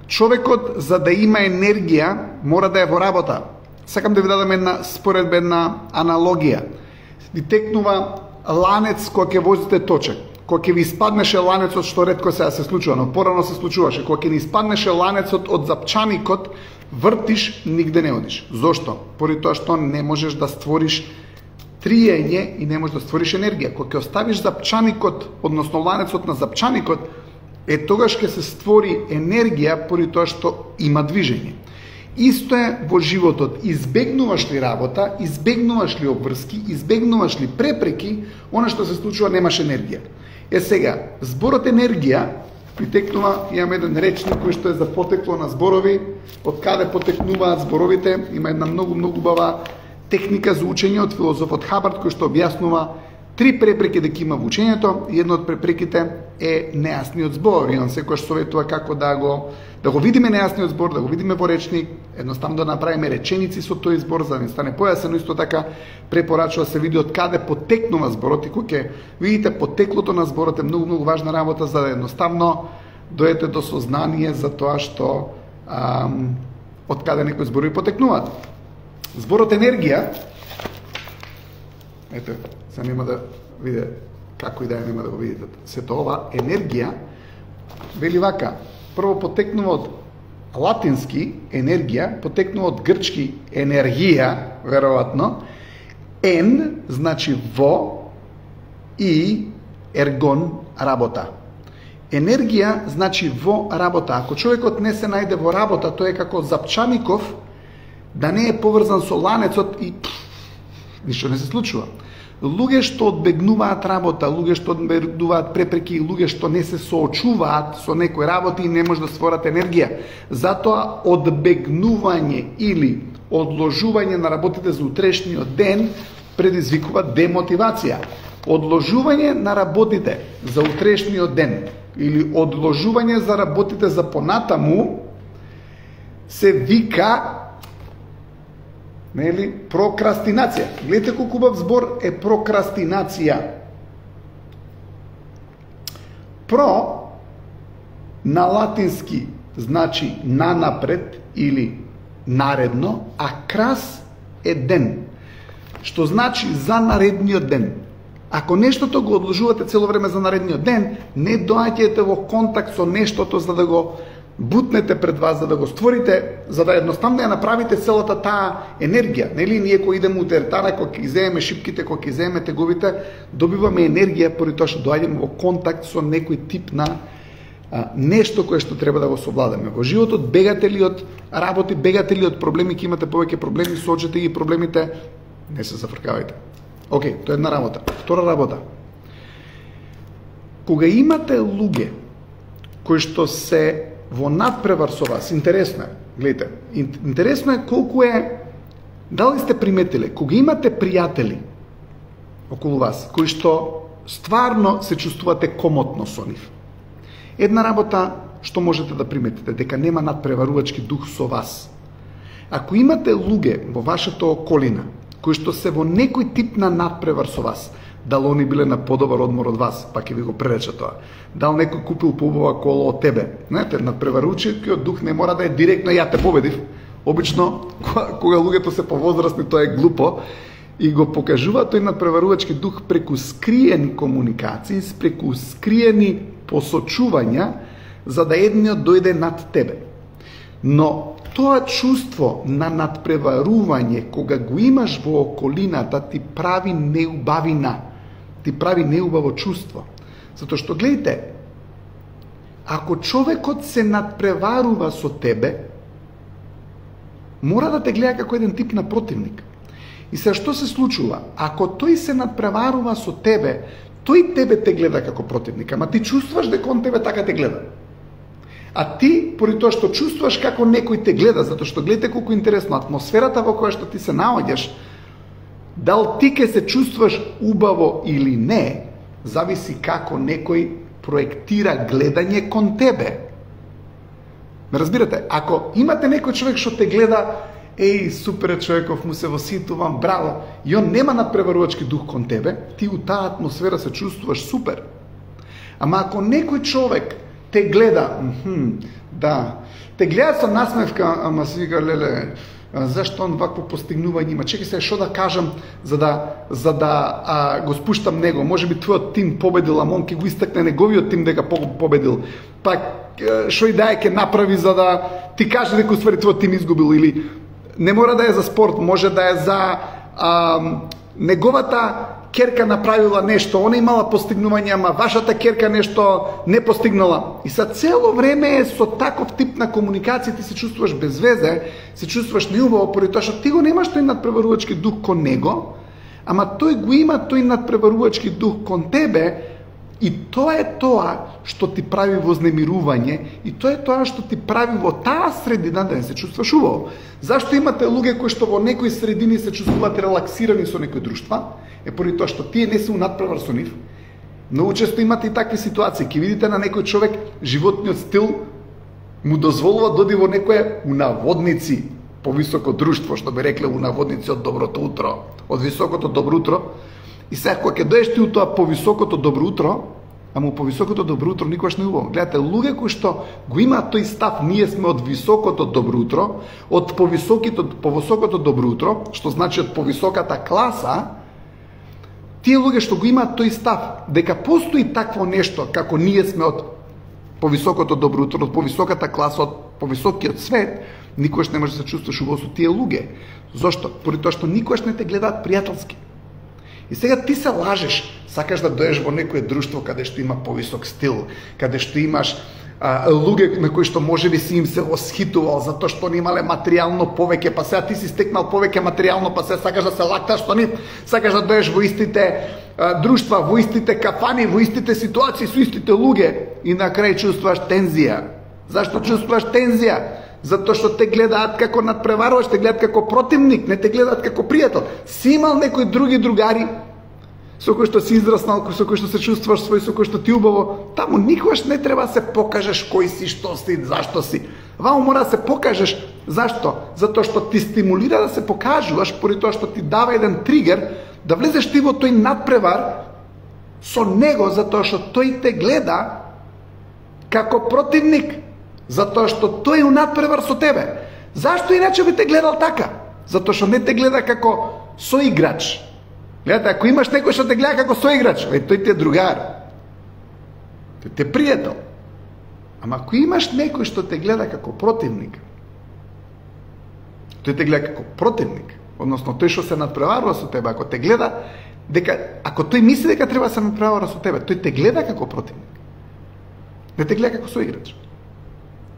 Човекот, за да има енергија, мора да е во работа. Сакам да ви дадам една споредба, една аналогија. Ви текнува ланец кога ќе возите точек. Кога ќе ви испаднеше ланецот, што ретко сега се случува, но порано се случуваше, кога ќе ни испаднеше ланецот од запчаникот, вртиш, нигде не одиш. Зошто? Поради тоа што не можеш да створиш триење и не можеш да створиш енергија. Кога ќе оставиш запчаникот, односно ланецот на запчаникот, тогаш ќе се створи енергија поради тоа што има движење. Исто е во животот. Избегнуваш ли работа, избегнуваш ли обврски, избегнуваш ли препреки, она што се случува немаш енергија. Сега, зборот енергија притекнува, имаме еден речник кој што е за потекло на зборови, од каде потекнуваат зборовите, има една многу убава техника за учење од филозофот Хабард кој што објаснува 3 препреки дека има во учењето, и една од препреките е нејасниот збор. И он секогаш советува како да го видиме нејасниот збор, да го видиме во речник, едноставно да направиме реченици со тој збор за да ни стане појасено. Исто така препорачува се види од каде потекнува зборот, и кога ќе видите потеклото на зборот е многу важна работа за да едноставно дојдете до сознание за тоа што од каде некои зборови потекнуваат. Зборот енергија, ето, се нема да виде како и да нема да го видите. Сето ова енергија вели вака. Прво потекнува од латински енергија, потекнува од грчки енергија, веројатно. Ен значи во и ергон работа. Енергија значи во работа. Ако човекот не се најде во работа, тој е како запчаников, да не е поврзан со ланецот и ништо не се случува. Луѓе што одбегнуваат работа, луѓе што одбегнуваат препреки, луѓе што не се соочуваат со некои работи и не може да створат енергија. Затоа одбегнување или одложување на работите за утрешниот ден предизвикува демотивација. Одложување на работите за утрешниот ден или одложување за работите за понатаму се вика прокрастинација. Гледате колку убав збор е прокрастинација. Про на латински значи нанапред или наредно, а крас е ден, што значи за наредниот ден. Ако нештото го одложувате цело време за наредниот ден, не доаѓате во контакт со нештото за да го бутнете пред вас, за да го створите, за да едноставно ја направите целата таа енергија. Нели ние кога идеме у теретана, кога ќе земеме шипките, кога ќе земеме тегувите, добиваме енергија поради тоа што доаѓаме во контакт со некој тип на нешто кое што треба да го совладаме. Во животот бегате ли од работи, бегате ли од проблеми, ќе имате повеќе проблеми, соочете ги проблемите, не се зафркавајте. Океј, тоа е една работа. Втора работа. Кога имате луѓе кои што се во надпревар со вас, интересно е, гледайте, интересно е колку е, дали сте приметиле, кога имате пријатели околу вас, кои што стварно се чувствувате комотно со нив. Една работа што можете да приметите, дека нема надпреварувачки дух со вас. Ако имате луѓе во вашата околина, кои што се во некој тип на надпревар со вас, дали они биле на подобар одмор од вас, па ќе ви го пререче тоа. Дали некој купил поубава кола од тебе. Знаете, надпреварувачкиот дух не мора да е директно ја те победив. Обично, кога луѓето се повозрастни, тоа е глупо и го покажува тој надпреварувачки дух преку скриени комуникации, преку скриени посочувања, за да едниот дојде над тебе. Но тоа чувство на надпреварување, кога го имаш во околината, ти прави неубавина, ти прави неубаво чувство. Затоа што, гледайте, ако човекот се надпреварува со тебе, мора да те гледа како еден тип на противник. И сега што се случува? Ако тој се надпреварува со тебе, тој тебе те гледа како противник, ама ти чувствуваш дека он тебе така те гледа. А ти, поради тоа што чувствуваш како некој те гледа, затоа што гледате колку интересно, атмосферата во која што ти се наоѓаш, дал ти ке се чувствуваш убаво или не, зависи како некој проектира гледање кон тебе. Ме разбирате? Ако имате некој човек што те гледа, еј, супер човеков, му се воситувам, браво, и он нема надпреварувачки дух кон тебе, ти у таа атмосфера се чувствуваш супер. Ама ако некој човек те гледа, да, те гледа со насмевка, ама си вика, леле, зашто он вакво постигнување има? Чекај се, што да кажам за да го спуштам него? Може би твојот тим победил, ама он ќе го истакне неговиот тим дека победил. Па што и да ќе направи за да ти каже дека уствари твојот тим изгубил, или не мора да е за спорт, може да е за неговата керка направила нешто, она имала постигнување, ама вашата керка нешто не постигнала. И са цело време со таков тип на комуникација ти се чувствуваш без везе, се чувствуваш неубаво, поради тоа што ти го немаш тој надпреварувачки дух кон него, ама тој го има тој надпреварувачки дух кон тебе, и тоа е тоа што ти прави вознемирување, и тоа е тоа што ти прави во таа средина да не се чувстваш убаво. Зашто имате луѓе кои што во некои средини се чувствуваат релаксирани со некои друштва? Е поради тоа што тие не се унадпревар со нив. Многу често имате и такви ситуации. Ке видите на некој човек животниот стил му дозволува да оди во некое унаводници повисоко друштво, што би рекле унаводници од доброто утро, од високото добро утро. И сега кога ќе доеш ти у тоа повисокото добро утро, ама у повисокото добро утро никогаш не убаво. Гледате, луѓе кои што го имаат тој став, ние сме од високото добро утро, од повисокото добро утро, што значи од повисоката класа, тие луѓе што го имаат тој став, дека постои такво нешто како ние сме од повисокото добро утро, од повисоката класа, од повисокиот свет, никогаш не може да се чувствуваш убаво со тие луѓе. Зошто? Поради тоа што никогаш не те гледаат пријателски. И сега ти се лажеш, сакаш да доеш во некое друштво каде што има повисок стил, каде што имаш луѓе на кои што можеби си им се восхитувал затоа што не имале материјално повеќе, па сега ти си стекнал повеќе материјално, па сега сакаш да се лакташ со нив, сакаш да доеш во истите друштва, во истите кафани, во истите ситуации со истите луѓе, и на крај чувствуваш тензија. Зашто чувствуваш тензија? Затоа што те гледаат како надпреваруваш, те гледаат како противник, не те гледаат како пријател. Си имал некои други другари со кои што си израснал, со кои што се чувствуваш свој, со кои што ти убаво, таму никогаш не треба да се покажеш кој си, што си, зашто си. Ваму мора да се покажеш. Зашто? Затоа што ти стимулира да се покажуваш, поради тоа што ти дава еден тригер да влезеш ти во тој надпревар со него, затоа што тој те гледа како противник. Затоа што тој е надпревар со тебе. Зашто иначе би те гледал така? Затоа што не те гледа како соиграч. Гледате, ако имаш некој што те гледа како соиграч, тој ти е другар. Тој ти е пријател. Ама ако имаш некој што те гледа како противник, тој те гледа како противник, односно тој што се надпреварува со тебе, ако те гледа дека, ако тој мисли дека треба да се надпреварува со тебе, тој те гледа како противник. Не те гледа како соиграч.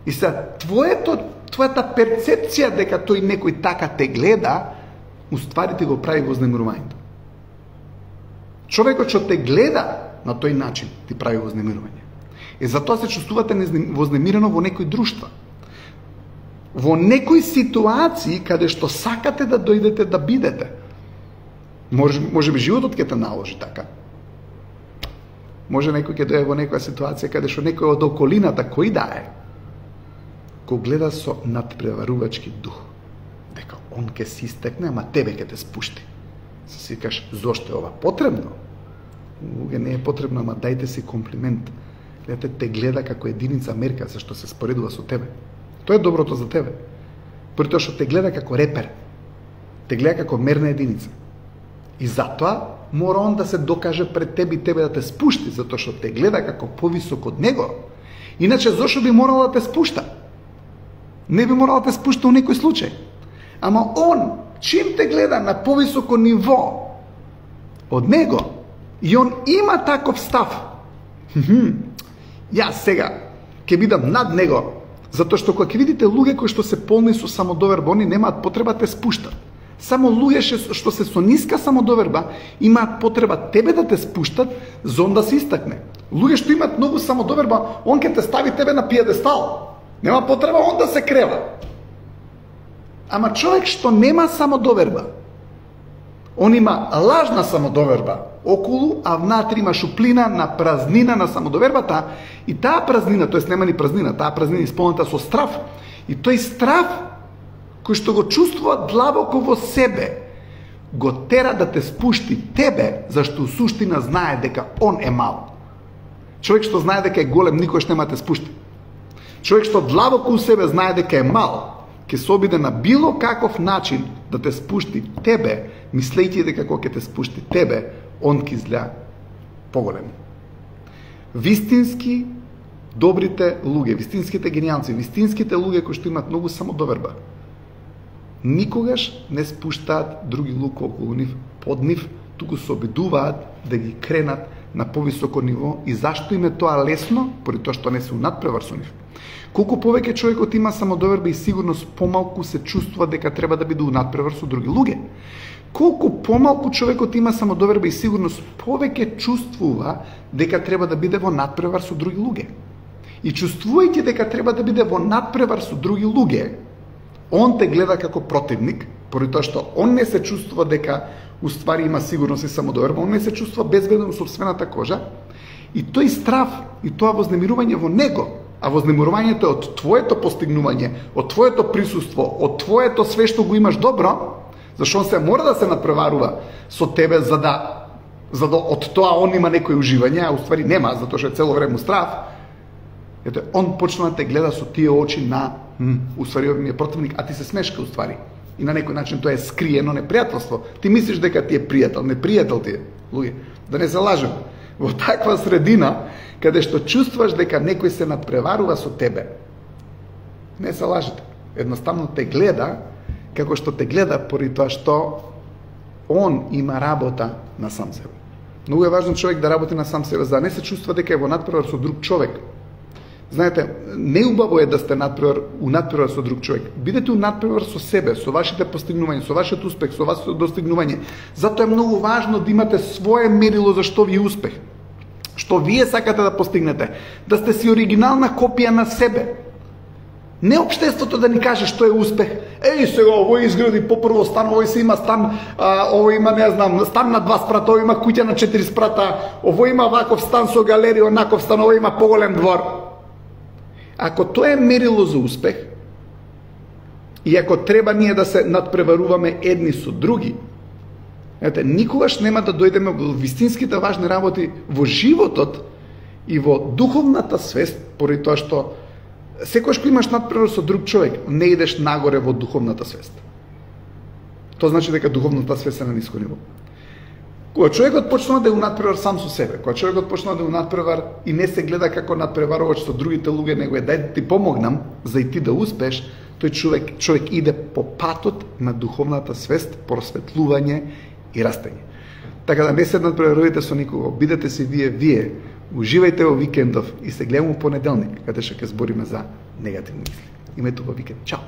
И сега, твојата перцепција дека тој некој така те гледа, уствари ти го прави вознемирувањето. Човекот што те гледа на тој начин ти прави вознемирување. И затоа се чувствувате вознемирено во некои друштва. Во некои ситуации каде што сакате да дојдете да бидете. Може би животот ќе те наложи така. Може некој ќе дојде во некоја ситуација каде што некој од околината, кој да е, го гледа со надпреварувачки дух. Дека он ќе се истекне, ама тебе ќе те спушти. Си кажеш, зошто е ова потребно? Луѓе, не е потребно, ама дајте си комплимент. Гледате, те гледа како единица мерка, зашто се споредува со тебе. Тоа е доброто за тебе. При тоа што те гледа како репер. Те гледа како мерна единица. И затоа мора он да се докаже пред тебе и тебе да те спушти, затоа што те гледа како повисок од него. Иначе, зошто би морал да те спушта? Не би морал да те спушта у некој случај. Ама он, чим те гледа на повисоко ниво од него, и он има таков став, јас сега ќе бидам над него, затоа што кога ќе видите луѓе кои што се полни со самодоверба, они немаат потреба да те спуштат. Само луѓе што се со ниска самодоверба имаат потреба тебе да те спуштат, за он да се истакне. Луѓе што имаат многу самодоверба, он ќе те стави тебе на пиедестал. Нема потреба он да се крева. Ама човек што нема самодоверба, он има лажна самодоверба околу, а внатре има шуплина на празнина на самодовербата, и таа празнина, тоест нема ни празнина, таа празнина е исполнета со страв. И тој страв, кој што го чувствува длабоко во себе, го тера да те спушти тебе, зашто у суштина знае дека он е мал. Човек што знае дека е голем, никош нема те спушти. Човек што длабоко у себе знае дека е мал, ќе се обиде на било каков начин да те спушти тебе, мислејќи дека кога ќе те спушти тебе, он ќе изгледа поголем. Вистински добрите луѓе, вистинските генијалци, вистинските луѓе кои што имаат многу самодоверба, никогаш не спуштаат други луѓе околу нив, под нив, туку се обидуваат да ги кренат на повисоко ниво. И зашто им е тоа лесно? Поради тоа што не се надпревар со нив. Колку повеќе човекот има самодоверба и сигурност, помалку се чувствува дека треба да биде у надпревар со други луѓе. Колку помалку човекот има самодоверба и сигурност, повеќе чувствува дека треба да биде во надпревар со други луѓе. И чувствувајќи дека треба да биде во надпревар со други луѓе, он те гледа како противник, поради тоа што он не се чувствува дека уствари има сигурност и самодоверба, он не се чувствува безбедно во сопствената кожа, и тој страв и тоа вознемирување во него, а вознемирувањето е од твоето постигнување, од твоето присуство, од твоето све што го имаш добро, зашто он се мора да се надпреварува со тебе за да од тоа он има некој уживање, а уствари нема, затоа што е цело време страв. Ето, он почна да те гледа со тие очи на уствари овој ми е противник, а ти се смешка уствари. И на некој начин тоа е скриено непријателство. Ти мислиш дека ти е пријател, непријател ти е, луѓе. Да не се лажем. Во таква средина, каде што чувствуваш дека некој се надпреварува со тебе, не се лажете. Едноставно те гледа како што те гледа поради тоа што он има работа на сам себе. Многу е важно човек да работи на сам себе, за да не се чувства дека е во надпревар со друг човек. Знаете, неубаво е да сте у надпревар со друг човек. Бидете у надпревар со себе, со вашите постигнувања, со вашиот успех, со вашето достигнување. Затоа е многу важно да имате свое мерило за што ви е успех. Што вие сакате да постигнете. Да сте си оригинална копија на себе. Не општеството да ни каже што е успех. Еј, сега овој изгради попрво стан, овој се има стан, овој има, не знам, стан на 2 спрата, овој има куќа на 4 спрата, овој има ваков стан со галерија, онаков стан, овој има поголем двор. Ако тоа е мерило за успех, и ако треба ние да се надпреваруваме едни со други, никогаш нема да дојдеме во вистинските важни работи во животот и во духовната свест, поради тоа што секојаш кога имаш надпревар со друг човек, не идеш нагоре во духовната свест. Тоа значи дека духовната свест е на ниско ниво. Кога човекот почнува да е надпревар сам со себе, кога човекот почнува да е надпревар и не се гледа како надпреварувач со другите луѓе, него е дај да ти помогнам за и ти да успеш, тој човек иде по патот на духовната свест, просветлување и растење. Така да не се надпреварувате со никого, бидете си вие, уживајте во викендов и се гледаме во понеделник, каде што ќе збориме за негативни мисли. Имајте убав викенд. Чао!